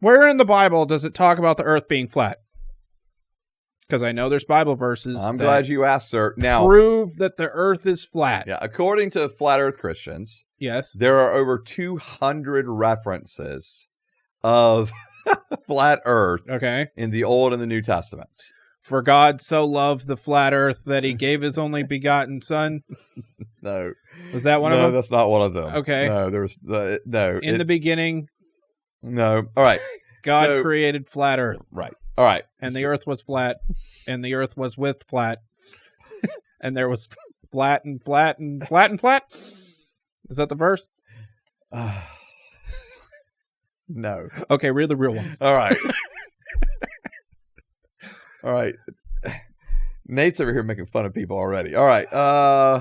Where in the Bible does it talk about the earth being flat? Because I know there's Bible verses. I'm glad you asked, sir. Now, prove that the earth is flat. Yeah, according to flat earth Christians, yes, there are over 200 references of flat earth in the Old and the New Testaments. For God so loved the flat earth that he gave his only begotten son. No. Was that one of them? No, that's not one of them. Okay. No, there's no. In the beginning. No. All right. God created flat earth. Right. All right. And the earth was flat. And the earth was with flat. And there was flat and flat and flat and flat. Is that the verse? No. Okay, read the real ones. All right. All right. Nate's over here making fun of people already. All right.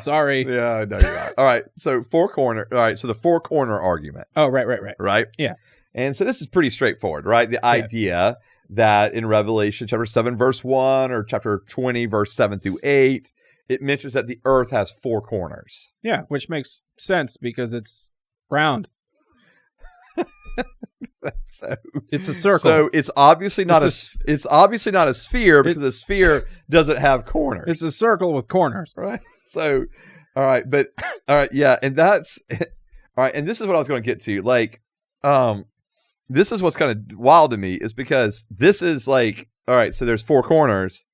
Sorry. Yeah, no, you're not. All right. So all right. So the four corner argument. Oh, right. Right? Yeah. And so this is pretty straightforward, right? The idea that in Revelation chapter 7, verse 1 or chapter 20, verse 7 through 8, it mentions that the earth has four corners. Yeah, which makes sense because it's round. So, it's a circle. So it's obviously not it's obviously not a sphere because the sphere doesn't have corners. It's a circle with corners. Right. So all right, yeah, and that's all right, and this is what I was going to get to. Like this is what's kind of wild to me is because this is like, all right, so there's four corners,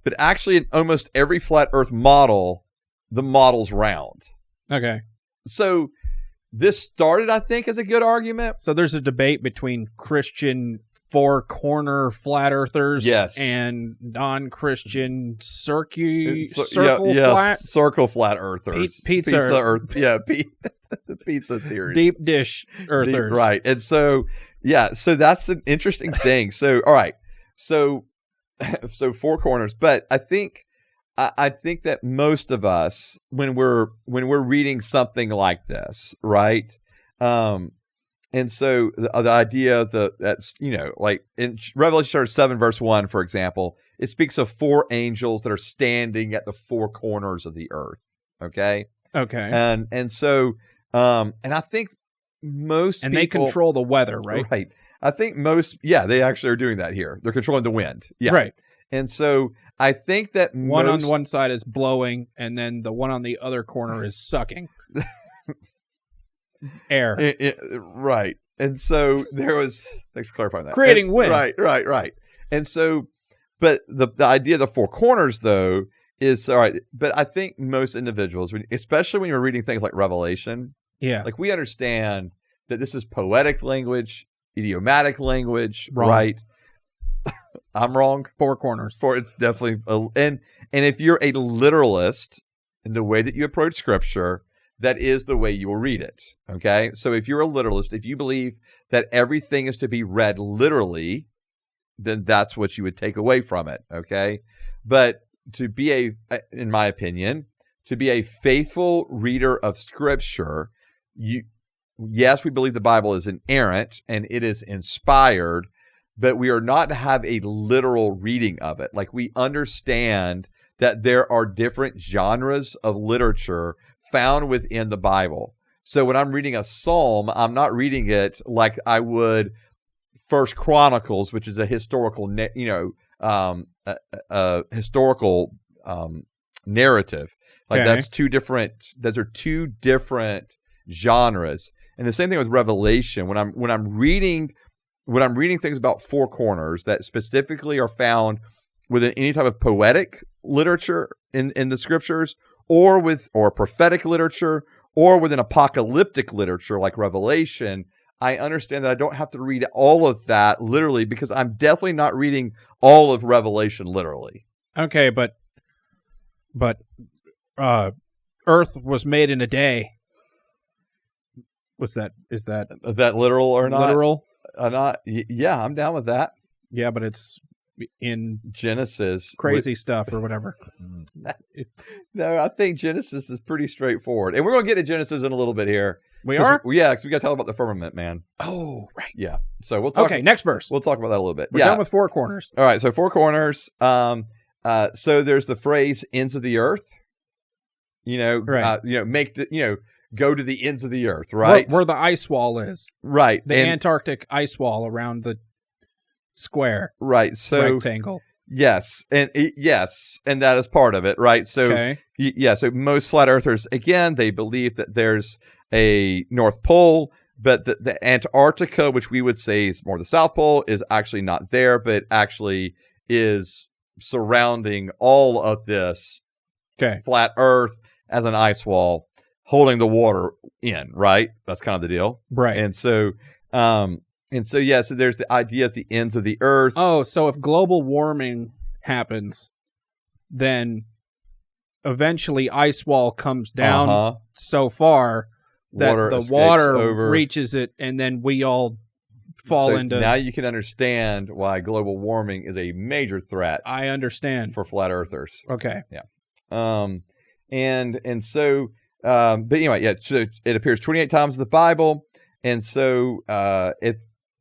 but actually in almost every flat earth model, the model's round. Okay. So this started, I think, as a good argument. So there's a debate between Christian four-corner flat earthers and non-Christian circle flat earthers. Pizza earth. Yeah, pizza theories. Deep dish earthers. Right. And so, so that's an interesting thing. So, all right. So four corners. But I think that most of us, when we're reading something like this, right? And so the idea that's, like in Revelation 7, verse 1, for example, it speaks of four angels that are standing at the four corners of the earth. Okay. And so, and I think most people, they control the weather, right? Right. I think they actually are doing that here. They're controlling the wind. Yeah. Right. And so I think that one on one side is blowing, and then the one on the other corner is sucking air. Right. And so thanks for clarifying that. Creating wind. Right. And so, but the idea of the four corners, though, is, all right, but I think most individuals, especially when you're reading things like Revelation, like we understand that this is poetic language, idiomatic language, right? I'm wrong. Four corners. It's definitely and if you're a literalist in the way that you approach Scripture, that is the way you will read it. Okay, so if you're a literalist, if you believe that everything is to be read literally, then that's what you would take away from it. Okay, but to be in my opinion, to be a faithful reader of Scripture, yes, we believe the Bible is inerrant and it is inspired. But we are not to have a literal reading of it. Like we understand that there are different genres of literature found within the Bible. So when I'm reading a psalm, I'm not reading it like I would First Chronicles, which is a historical, historical narrative. Like that's two different. Those are two different genres. And the same thing with Revelation. When I'm reading things about four corners that specifically are found within any type of poetic literature in the Scriptures, or prophetic literature, or within apocalyptic literature like Revelation, I understand that I don't have to read all of that literally because I'm definitely not reading all of Revelation literally. Okay, but Earth was made in a day. Is that literal or not? Literal? Yeah, I'm down with that. Yeah, but it's in Genesis. Crazy stuff or whatever. No, I think Genesis is pretty straightforward. And we're going to get to Genesis in a little bit here. We are? Yeah, because we got to talk about the firmament, man. Oh, right. Yeah. So we'll talk. Okay, next verse. We'll talk about that a little bit. We're done with four corners. All right, so four corners. So there's the phrase ends of the earth. Right. Go to the ends of the earth, right? Where the ice wall is. Right. The Antarctic ice wall around the square, right? So rectangle. yes, and that is part of it, right? So Okay. so most flat earthers, again, they believe that there's a North Pole, but the Antarctica, which we would say is more the South Pole, is actually not there, but actually is surrounding all of this flat Earth as an ice wall, holding the water in, right? That's kind of the deal, Right? And so, so there's the idea of the ends of the Earth. Oh, so if global warming happens, then eventually ice wall comes down so far that the water reaches it, and then we all fall into. Now you can understand why global warming is a major threat. I understand for flat earthers. Okay. Yeah. And so, but anyway, yeah. So it appears 28 times in the Bible, and so if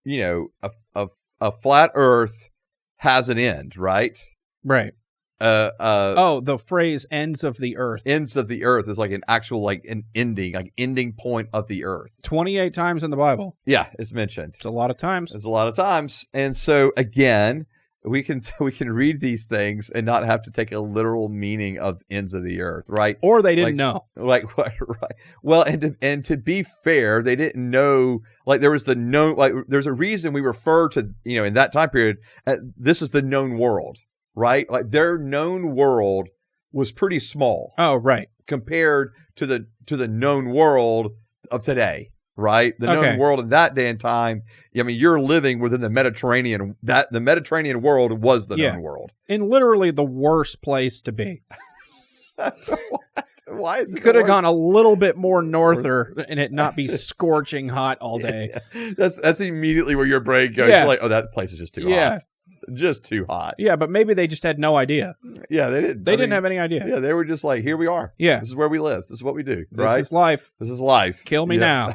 a flat Earth has an end, right? Right. The phrase "ends of the earth." Ends of the earth is like an actual, like an ending point of the earth. 28 times in the Bible. Yeah, it's mentioned. It's a lot of times. It's a lot of times, and so again, we can read these things and not have to take a literal meaning of ends of the earth, right? Or they didn't know. Like what? Right. Well, and to be fair, they didn't know. Like there was the known. Like there's a reason we refer to in that time period. This is the known world. Right? Like their known world was pretty small. Oh, right. Compared to the known world of today, right? The known world in that day and time, I mean, you're living within the Mediterranean. The Mediterranean world was the known world. In literally the worst place to be. Why is it? You could have gone a little bit more norther and it not be scorching hot all day. Yeah. That's immediately where your brain goes. You're like, oh, that place is just too hot. Just too hot. Yeah, but maybe they just had no idea. Yeah, they didn't. They didn't have any idea. Yeah, they were just like, here we are. Yeah. This is where we live. This is what we do. This is life. This is life. Kill me now.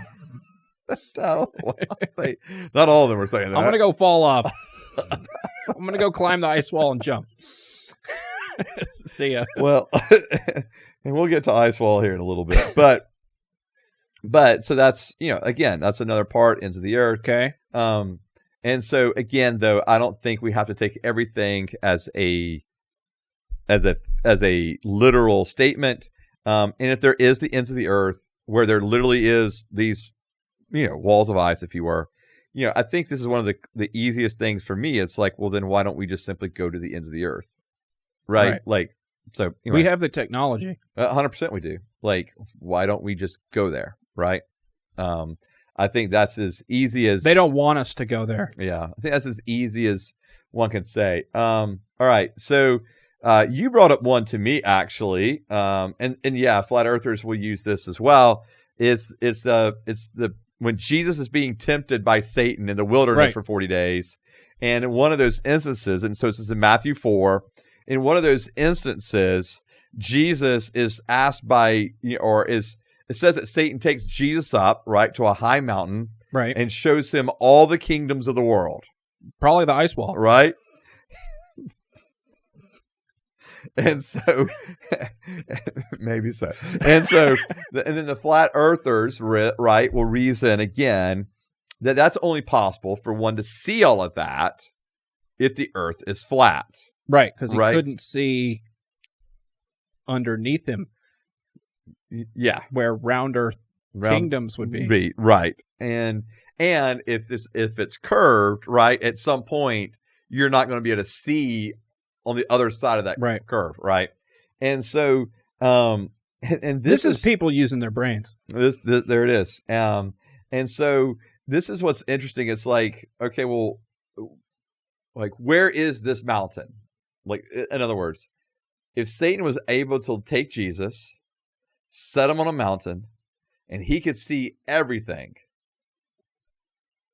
No, not all of them were saying that. I'm going to go fall off. I'm going to go climb the ice wall and jump. See ya. Well, and we'll get to ice wall here in a little bit. But so that's, again, that's another part into the earth. Okay. And so again, though, I don't think we have to take everything as a literal statement. And if there is the ends of the earth where there literally is these, walls of ice, if you were, I think this is one of the easiest things for me. It's like, well, then why don't we just simply go to the ends of the earth? Right. Like, so we have the technology. 100% we do. Like, why don't we just go there? Right. I think that's as easy as... They don't want us to go there. Yeah. I think that's as easy as one can say. All right. So you brought up one to me, actually. And yeah, flat earthers will use this as well. It's when Jesus is being tempted by Satan in the wilderness for 40 days. And in one of those instances, and so this is in Matthew 4, in one of those instances, Jesus is asked by, it says that Satan takes Jesus up, right, to a high mountain, right, and shows him all the kingdoms of the world. Probably the ice wall, right? And so, maybe so. And so, and then the flat earthers, right, will reason again that that's only possible for one to see all of that if the earth is flat, right? Because he couldn't see underneath him. Yeah, where rounder kingdoms would be. Right. And if it's curved, right, at some point you're not going to be able to see on the other side of that curve, right? And so and this is people using their brains. This there it is. And so this is what's interesting. It's like, okay, well, like, where is this mountain? Like, in other words, if Satan was able to take Jesus, set him on a mountain, and he could see everything.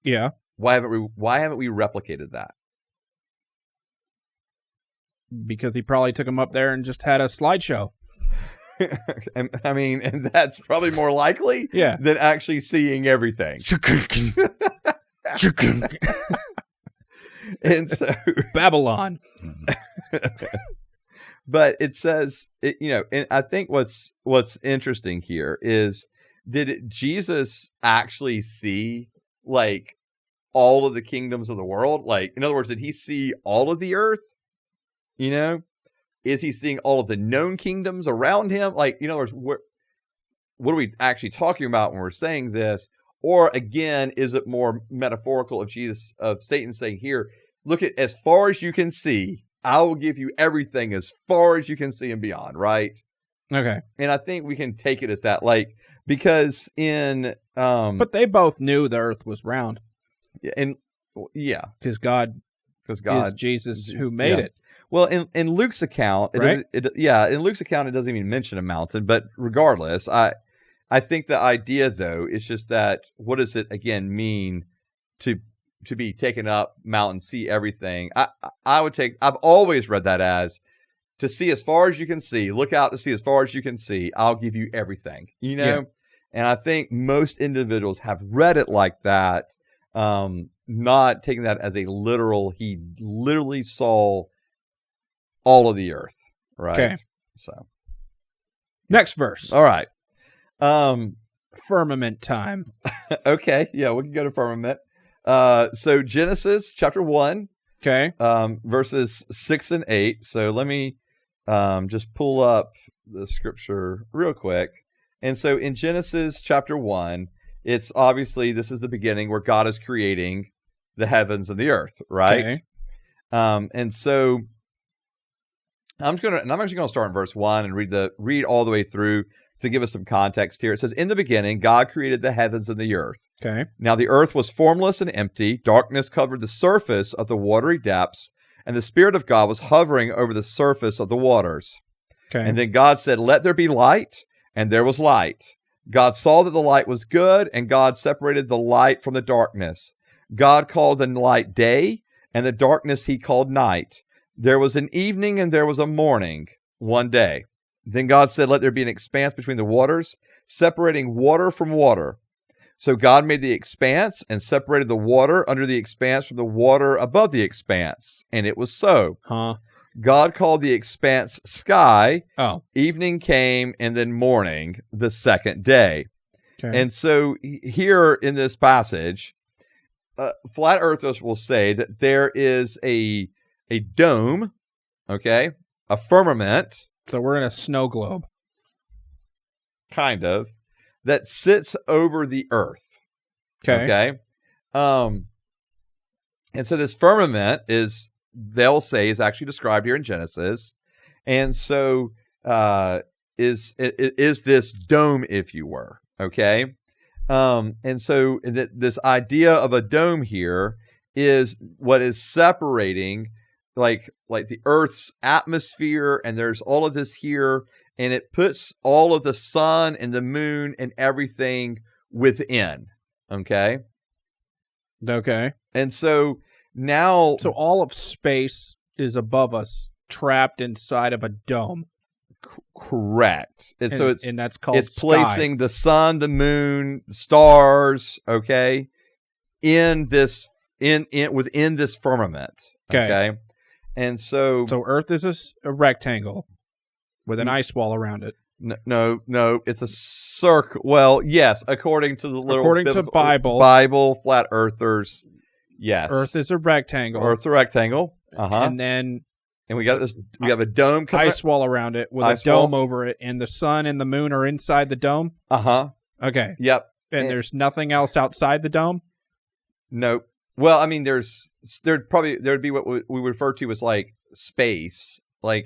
Yeah. Why haven't we replicated that? Because he probably took him up there and just had a slideshow. I mean, and that's probably more likely than actually seeing everything. And so Babylon. But it says, and I think what's interesting here is, did Jesus actually see, like, all of the kingdoms of the world? Like, in other words, did he see all of the earth? You know, is he seeing all of the known kingdoms around him? Like, in other words, what are we actually talking about when we're saying this? Or again, is it more metaphorical of Satan saying, here, look at as far as you can see, I will give you everything as far as you can see and beyond, right? Okay. And I think we can take it as that, like, because but they both knew the earth was round. And because God is Jesus who made it. Well, in Luke's account, in Luke's account, it doesn't even mention a mountain. But regardless, I think the idea, though, is just that what does it again mean to be taken up, mountain, see everything? I've always read that as to see as far as you can see, look out to see as far as you can see. I'll give you everything, you know. Yeah. And I think most individuals have read it like that, not taking that as a literal. He literally saw all of the earth, right? Okay. So, next verse. All right. Firmament time. Okay. Yeah, we can go to firmament. So Genesis chapter 1. Okay. Verses 6 and 8. So let me just pull up the scripture real quick. And so in Genesis chapter 1, it's obviously, this is the beginning where God is creating the heavens and the earth, right? Okay. And so I'm actually going to start in verse 1 and read all the way through to give us some context here. It says, in the beginning, God created the heavens and the earth. Okay. Now the earth was formless and empty. Darkness covered the surface of the watery depths, and the Spirit of God was hovering over the surface of the waters. Okay. And then God said, let there be light, and there was light. God saw that the light was good, and God separated the light from the darkness. God called the light day, and the darkness he called night. There was an evening and there was a morning, one day. Then God said, let there be an expanse between the waters, separating water from water. So God made the expanse and separated the water under the expanse from the water above the expanse. And it was so. God called the expanse sky. Oh. Evening came, and then morning, the second day. Okay. And so here in this passage, flat earthers will say that there is a dome, okay, a firmament. So we're in a snow globe. Kind of. That sits over the earth. Okay. And so this firmament they'll say, is actually described here in Genesis. And so is this dome, if you were. Okay. And so this idea of a dome here is what is separating like the Earth's atmosphere, and there's all of this here, and it puts all of the sun and the moon and everything within. Okay. Okay. And so now, so all of space is above us, trapped inside of a dome. Correct. And so that's called it's sky. Placing the sun, the moon, the stars, okay, in this within this firmament. Okay. And so Earth is a rectangle with an ice wall around it. No, it's a circle. Well, yes, according to to Bible, flat earthers, yes. Earth is a rectangle. Earth's a rectangle. And then we got this. We have a dome, ice wall around it with a dome over it, and the sun and the moon are inside the dome. Okay. Yep. And there's nothing else outside the dome. Nope. Well, I mean, there'd be what we refer to as like space, like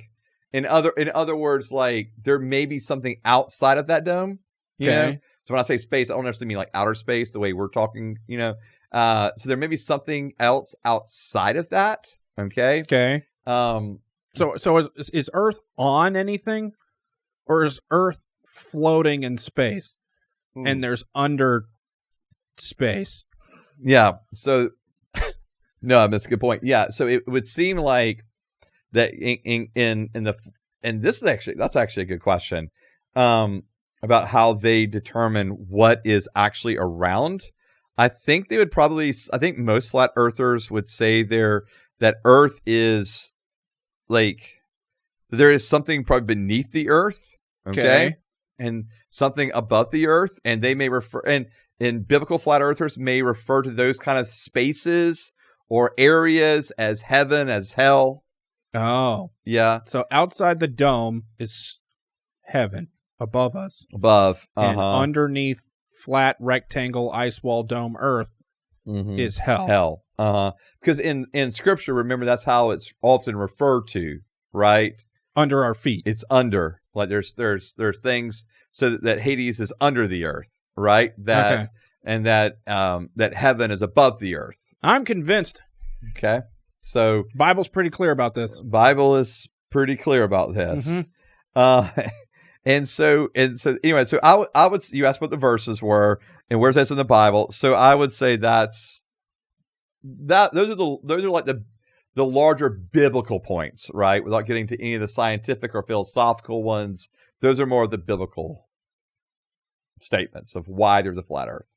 in other words, like there may be something outside of that dome. You know? So when I say space, I don't necessarily mean like outer space, the way we're talking. You know, so there may be something else outside of that. Okay. Okay. So is Earth on anything, or is Earth floating in space, and there's under space? Yeah. So, no, that's a good point. Yeah. So it would seem like that that's actually a good question about how they determine what is actually around. I think most flat earthers would say that Earth is like there is something probably beneath the Earth. Okay. And something above the earth, and they may refer biblical flat earthers may refer to those kind of spaces or areas as heaven, as hell. Oh. Yeah. So outside the dome is heaven, above us. Above. And underneath flat rectangle ice wall dome earth is hell. Hell. Because in Scripture, remember, that's how it's often referred to, right? Under our feet. It's under. Like there's things so that Hades is under the earth, right? And that heaven is above the earth. I'm convinced. Okay. So Bible's pretty clear about this. Bible is pretty clear about this. And so anyway, so I would, you asked what the verses were and where's that in the Bible. So I would say those are like the larger biblical points, right? Without getting to any of the scientific or philosophical ones. Those are more of the biblical statements of why there's a flat earth.